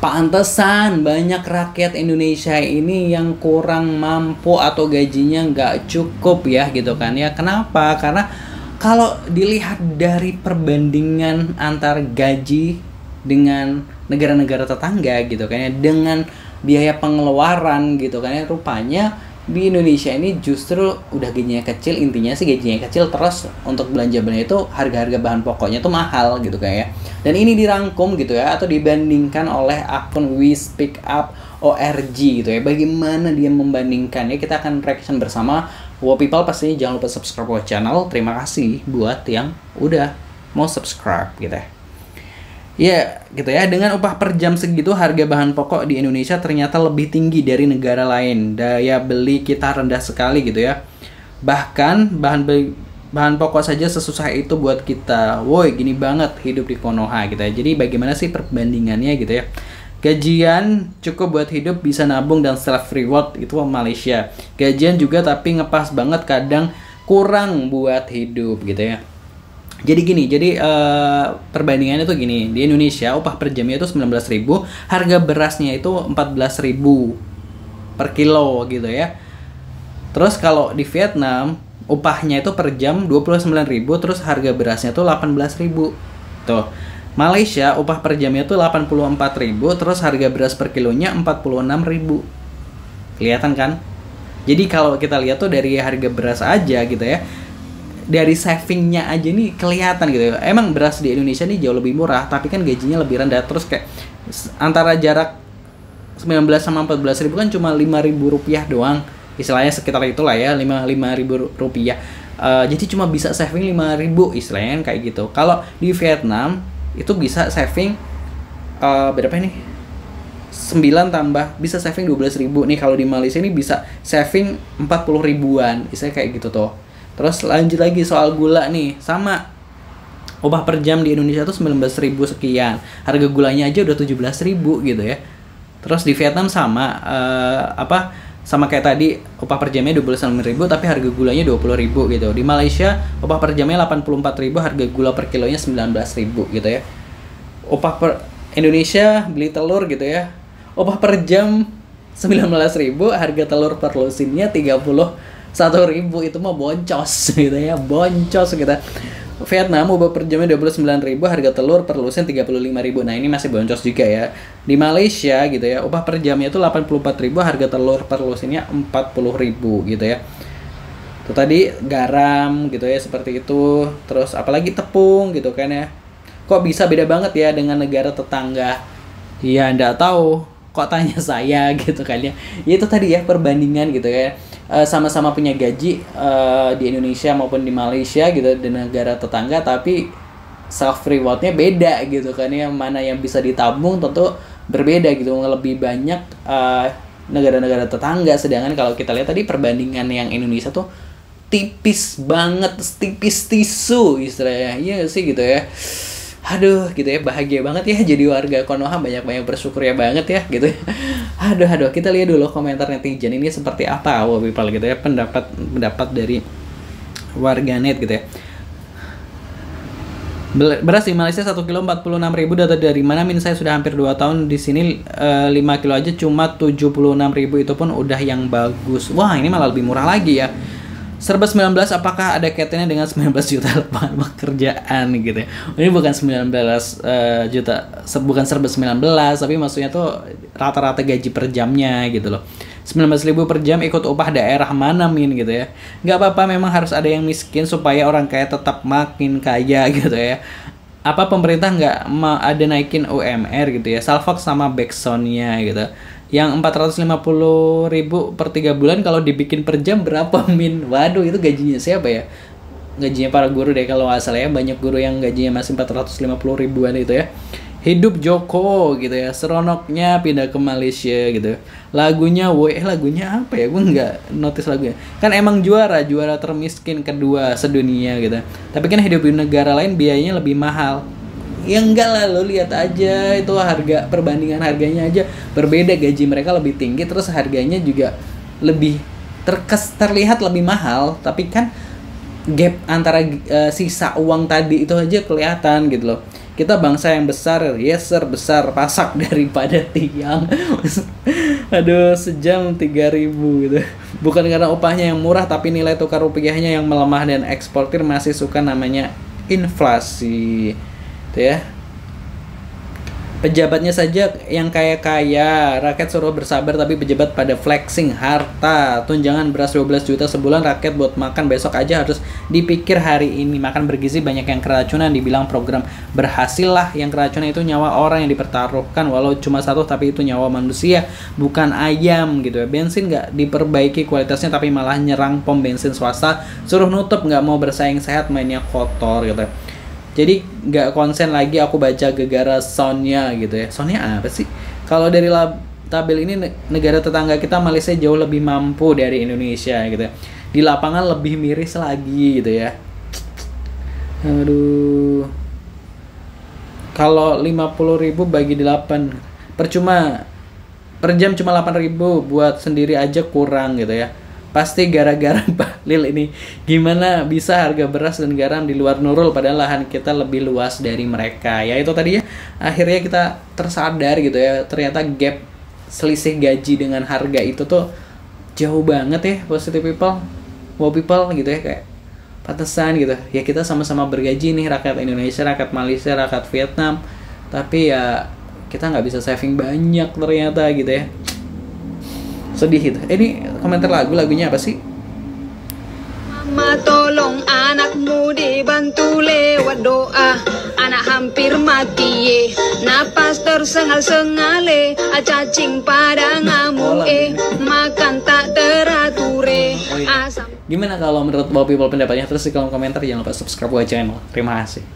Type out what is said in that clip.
pantesan banyak rakyat Indonesia ini yang kurang mampu atau gajinya nggak cukup ya gitu kan ya. Kenapa? Karena kalau dilihat dari perbandingan antar gaji dengan negara-negara tetangga gitu kan ya, dengan biaya pengeluaran gitu kan ya, rupanya di Indonesia ini justru udah gajinya kecil, intinya sih gajinya kecil, terus untuk belanja-belanja itu harga-harga bahan pokoknya tuh mahal gitu kayak ya. Dan ini dirangkum gitu ya, atau dibandingkan oleh akun We Speak Up ORG gitu ya. Bagaimana dia membandingkan ya, kita akan reaction bersama. Wow people, pastinya jangan lupa subscribe ke channel. Terima kasih buat yang udah mau subscribe gitu ya. Ya gitu ya, dengan upah per jam segitu harga bahan pokok di Indonesia ternyata lebih tinggi dari negara lain. Daya beli kita rendah sekali gitu ya. Bahkan bahan pokok saja sesusah itu buat kita. Woi, gini banget hidup di Konoha gitu ya. Jadi bagaimana sih perbandingannya gitu ya. Gajian cukup buat hidup, bisa nabung dan self reward, itu Malaysia. Gajian juga tapi ngepas banget, kadang kurang buat hidup gitu ya. Jadi gini, perbandingannya tuh gini. Di Indonesia upah per jamnya itu 19.000, harga berasnya itu 14.000 per kilo gitu ya. Terus kalau di Vietnam upahnya itu per jam 29.000, terus harga berasnya tuh 18.000. Tuh. Malaysia upah per jamnya tuh 84.000, terus harga beras per kilonya 46.000. Kelihatan kan? Jadi kalau kita lihat tuh dari harga beras aja gitu ya, dari savingnya aja nih kelihatan gitu ya. Emang beras di Indonesia nih jauh lebih murah, tapi kan gajinya lebih rendah. Terus kayak antara jarak 19 sama 14.000 kan cuma 5.000 rupiah doang. Istilahnya sekitar itulah ya, 5.000 rupiah. Jadi cuma bisa saving 5.000 istilahnya kayak gitu. Kalau di Vietnam itu bisa saving berapa ini? 9 tambah bisa saving 12.000 nih. Kalau di Malaysia ini bisa saving 40 ribuan. Istilahnya kayak gitu tuh. Terus lanjut lagi soal gula nih, sama upah per jam di Indonesia tuh 19.000 sekian, harga gulanya aja udah 17.000 gitu ya. Terus di Vietnam sama sama kayak tadi, upah per jamnya 29.000 tapi harga gulanya 20.000 gitu. Di Malaysia upah per jamnya 84.000, harga gula per kilonya 19.000 gitu ya. Upah per Indonesia beli telur gitu ya, upah per jam 19.000, harga telur per lusinnya 31.000, itu mah boncos gitu ya, boncos gitu. Vietnam upah per jamnya 29.000, harga telur per lusin 35.000. Nah, ini masih boncos juga ya. Di Malaysia gitu ya, upah per jamnya itu 84.000, harga telur per lusinnya 40.000 gitu ya. Itu tadi garam gitu ya, seperti itu. Terus apalagi tepung gitu kan ya. Kok bisa beda banget ya dengan negara tetangga? Ya enggak tahu, kok tanya saya gitu kan ya. Ya itu tadi ya perbandingan gitu ya. Sama-sama punya gaji di Indonesia maupun di Malaysia gitu, di negara tetangga, tapi self rewardnya beda gitu kan ya. Mana yang bisa ditabung tentu berbeda gitu, lebih banyak negara-negara tetangga. Sedangkan kalau kita lihat tadi perbandingan yang Indonesia tuh tipis banget, tipis tisu istilahnya. Iya sih gitu ya. Aduh gitu ya, bahagia banget ya jadi warga Konoha, banyak-banyak bersyukur ya banget ya gitu ya. Aduh, kita lihat dulu komentar netizen ini seperti apa, wow people gitu ya, pendapat dari warganet gitu ya. Beras di Malaysia 1 kilo 46.000, data dari mana Min? Saya sudah hampir 2 tahun di sini, 5 kilo aja cuma 76.000, itu pun udah yang bagus. Wah, ini malah lebih murah lagi ya. Serba 19, apakah ada kaitannya dengan 19 juta lapangan pekerjaan gitu ya? Ini bukan 19 juta, bukan serba 19, tapi maksudnya tuh rata-rata gaji per jamnya gitu loh. 19.000 per jam ikut upah daerah mana Min gitu ya. Nggak apa-apa, memang harus ada yang miskin supaya orang kaya tetap makin kaya gitu ya. Apa pemerintah nggak ada naikin UMR gitu ya, Salfok sama backsoundnya gitu. Yang 450.000 per 3 bulan kalau dibikin per jam berapa Min? Waduh, itu gajinya siapa ya? Gajinya para guru deh kalau nggak salah ya. Banyak guru yang gajinya masih 450 ribuan itu ya. Hidup Joko gitu ya, seronoknya pindah ke Malaysia gitu. Lagunya lagunya apa ya? Gue nggak notice lagunya. Kan emang juara termiskin kedua sedunia gitu. Tapi kan hidup di negara lain biayanya lebih mahal. Ya enggak lah, lo lihat aja itu harga, perbandingan harganya aja berbeda. Gaji mereka lebih tinggi, terus harganya juga lebih terlihat lebih mahal, tapi kan gap antara sisa uang tadi itu aja kelihatan gitu loh. Kita bangsa yang besar, yes sir, besar pasak daripada tiang. Aduh, sejam 3.000 gitu. Bukan karena upahnya yang murah, tapi nilai tukar rupiahnya yang melemah dan eksportir masih suka namanya inflasi. Itu ya. Pejabatnya saja yang kaya-kaya, rakyat suruh bersabar tapi pejabat pada flexing harta. Tunjangan beras 12 juta sebulan, rakyat buat makan besok aja harus dipikir hari ini. Makan bergizi banyak yang keracunan, dibilang program berhasil lah. Yang keracunan itu nyawa orang yang dipertaruhkan, walau cuma satu tapi itu nyawa manusia, bukan ayam gitu ya. Bensin nggak diperbaiki kualitasnya tapi malah nyerang pom bensin swasta, suruh nutup, nggak mau bersaing sehat, mainnya kotor gitu. Jadi nggak konsen lagi aku baca gegara soundnya gitu ya. Soundnya apa sih? Kalau dari tabel ini negara tetangga kita Malaysia jauh lebih mampu dari Indonesia gitu ya. Di lapangan lebih miris lagi gitu ya. Aduh. Kalau 50.000 bagi 8, percuma per jam cuma 8.000, buat sendiri aja kurang gitu ya. Pasti gara-gara Bahlil ini. Gimana bisa harga beras dan garam di luar Nurul padahal lahan kita lebih luas dari mereka. Ya itu tadi ya, akhirnya kita tersadar gitu ya, ternyata gap selisih gaji dengan harga itu tuh jauh banget ya, positive people, wow people gitu ya, kayak pantesan gitu. Ya kita sama-sama bergaji nih, rakyat Indonesia, rakyat Malaysia, rakyat Vietnam. Tapi ya kita nggak bisa saving banyak ternyata gitu ya. Sedih itu. Ini komentar lagunya apa sih? Mama tolong anakmu dibantu lewat doa. Anak hampir mati napas tersengal-sengal cacing pada ngamuk makan tak teratur asam. Gimana kalau menurut Wow People pendapatnya? Terus di kolom komentar, jangan lupa subscribe channel. Terima kasih.